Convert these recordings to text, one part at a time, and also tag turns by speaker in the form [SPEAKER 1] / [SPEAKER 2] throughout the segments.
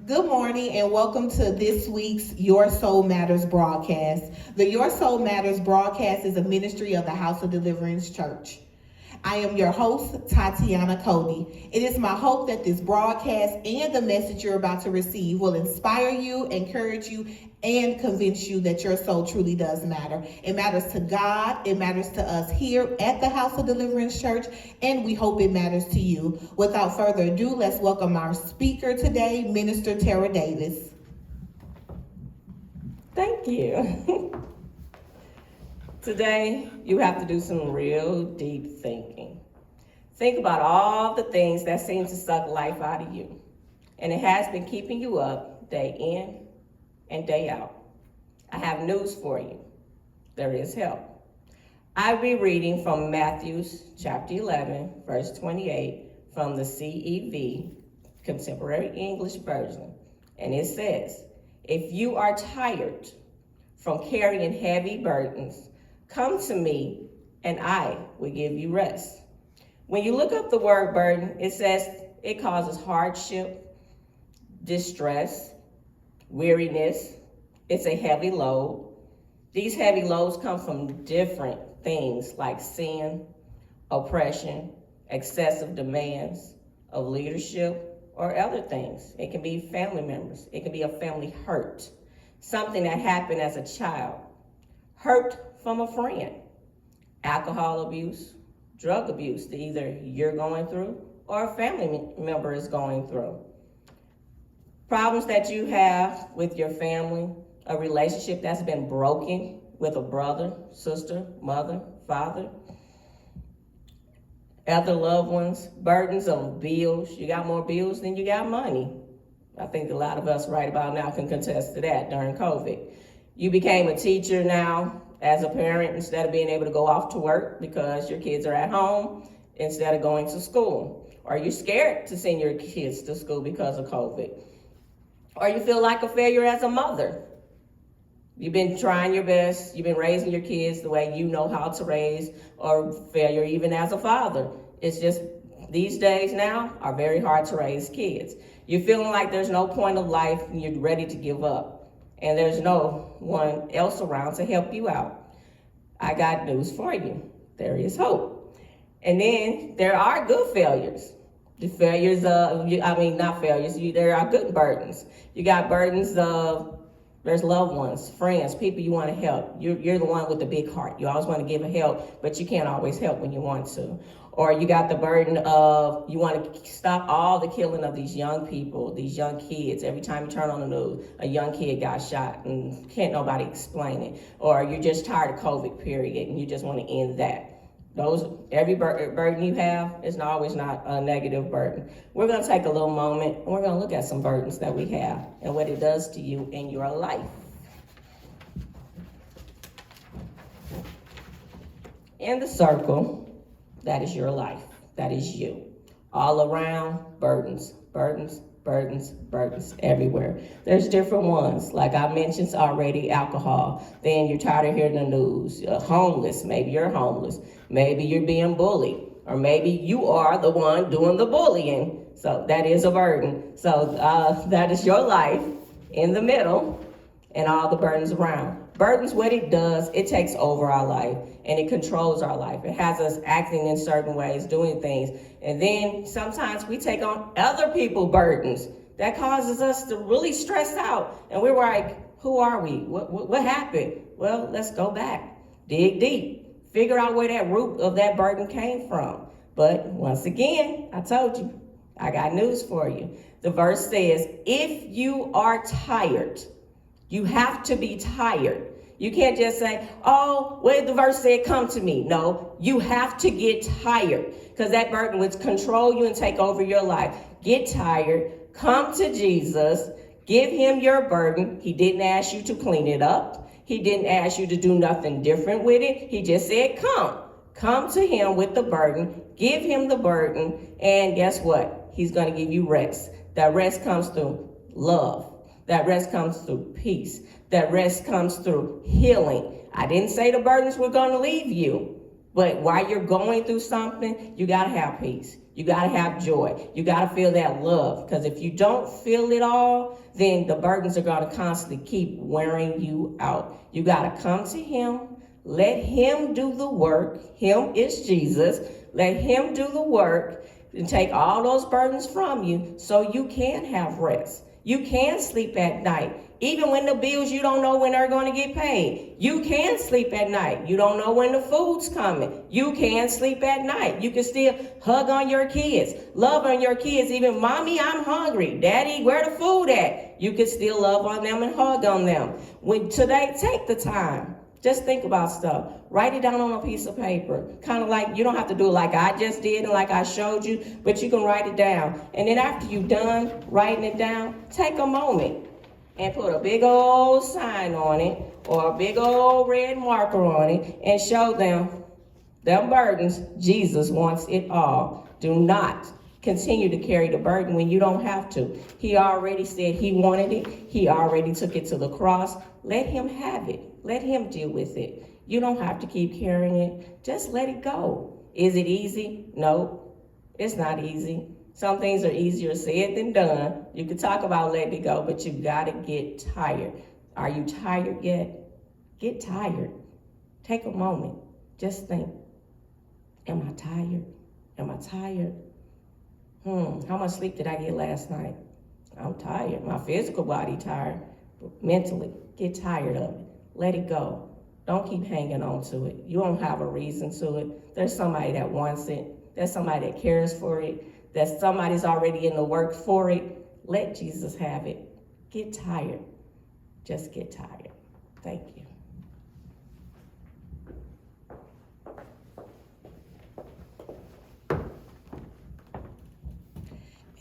[SPEAKER 1] Good morning and welcome to this week's Your Soul Matters broadcast. The Your Soul Matters broadcast is a ministry of the House of Deliverance Church. I am your host, Tatiana Cody. It is my hope that this broadcast and the message you're about to receive will inspire you, encourage you, and convince you that your soul truly does matter. It matters to God, it matters to us here at the House of Deliverance Church, and we hope it matters to you. Without further ado, let's welcome our speaker today, Minister Tara Davis.
[SPEAKER 2] Thank you. Today, you have to do some real deep thinking. Think about all the things that seem to suck life out of you. And it has been keeping you up day in and day out. I have news for you. There is help. I'll be reading from Matthew chapter 11, verse 28 from the CEV, Contemporary English Version. And it says, "If you are tired from carrying heavy burdens, come to me and I will give you rest." When you look up the word burden, it says it causes hardship, distress, weariness. It's a heavy load. These heavy loads come from different things like sin, oppression, excessive demands of leadership, or other things. It can be family members. It can be a family hurt, something that happened as a child, hurt from a friend, alcohol abuse, drug abuse that either you're going through or a family member is going through. Problems that you have with your family, a relationship that's been broken with a brother, sister, mother, father, other loved ones, burdens of bills. You got more bills than you got money. I think a lot of us right about now can contest to that during COVID. You became a teacher now as a parent instead of being able to go off to work because your kids are at home instead of going to school. Or you're scared to send your kids to school because of COVID. Or you feel like a failure as a mother. You've been trying your best, you've been raising your kids the way you know how to raise, or failure even as a father. It's just these days now are very hard to raise kids. You're feeling like there's no point of life and you're ready to give up. And there's no one else around to help you out. I got news for you. There is hope. And then there are good failures. The failures not failures, there are good burdens. You got burdens of, there's loved ones, friends, people you want to help. You're the one with the big heart. You always want to give a help, but you can't always help when you want to. Or you got the burden of, you want to stop all the killing of these young people, these young kids. Every time you turn on the news, a young kid got shot and can't nobody explain it. Or you're just tired of COVID, period, and you just want to end that. Every burden you have is always not a negative burden. We're going to take a little moment and we're going to look at some burdens that we have and what it does to you in your life. In the circle, that is your life. That is you. All around, burdens, burdens, burdens, burdens everywhere. There's different ones. Like I mentioned already, alcohol. Then you're tired of hearing the news. Homeless, maybe you're homeless. Maybe you're being bullied. Or maybe you are the one doing the bullying. So that is a burden. So that is your life in the middle and all the burdens around. Burdens, what it does, it takes over our life and it controls our life. It has us acting in certain ways, doing things. And then sometimes we take on other people's burdens. That causes us to really stress out. And we're like, who are we? What happened? Well, let's go back, dig deep, figure out where that root of that burden came from. But once again, I told you, I got news for you. The verse says, if you are tired, you have to be tired. You can't just say, oh, well, the verse said, come to me. No, you have to get tired because that burden would control you and take over your life. Get tired, come to Jesus, give him your burden. He didn't ask you to clean it up. He didn't ask you to do nothing different with it. He just said, come to him with the burden, give him the burden. And guess what? He's going to give you rest. That rest comes through love. That rest comes through peace. That rest comes through healing. I didn't say the burdens were going to leave you, but while you're going through something, you got to have peace. You got to have joy. You got to feel that love. Because if you don't feel it all, then the burdens are going to constantly keep wearing you out. You got to come to him. Let him do the work. Him is Jesus. Let him do the work and take all those burdens from you so you can have rest. You can sleep at night. Even when the bills, you don't know when they're going to get paid. You can sleep at night. You don't know when the food's coming. You can sleep at night. You can still hug on your kids, love on your kids. Even, mommy, I'm hungry. Daddy, where the food at? You can still love on them and hug on them. When today, take the time. Just think about stuff. Write it down on a piece of paper. Kind of like, you don't have to do it like I just did and like I showed you, but you can write it down. And then after you're done writing it down, take a moment and put a big old sign on it or a big old red marker on it and show them burdens. Jesus wants it all. Do not continue to carry the burden when you don't have to. He already said he wanted it. He already took it to the cross. Let him have it. Let him deal with it. You don't have to keep carrying it. Just let it go. Is it easy? No, it's not easy. Some things are easier said than done. You can talk about letting it go, but you gotta get tired. Are you tired yet? Get tired. Take a moment. Just think, am I tired? Am I tired? How much sleep did I get last night? I'm tired. My physical body tired, but mentally, get tired of it. Let it go. Don't keep hanging on to it. You don't have a reason to it. There's somebody that wants it. There's somebody that cares for it. There's somebody's already in the work for it. Let Jesus have it. Get tired. Just get tired. Thank you.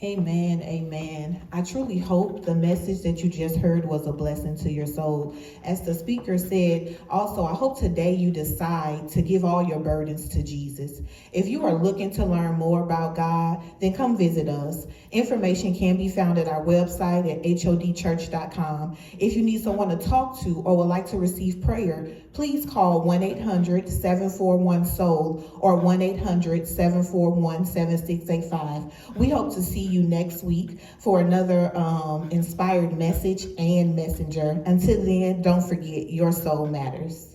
[SPEAKER 1] Amen, amen. I truly hope the message that you just heard was a blessing to your soul. As the speaker said, also, I hope today you decide to give all your burdens to Jesus. If you are looking to learn more about God, then come visit us. Information can be found at our website at hodchurch.com. If you need someone to talk to or would like to receive prayer, please call 1-800-741-SOUL or 1-800-741-7685. We hope to see you next week for another inspired message and messenger. Until then, don't forget, your soul matters.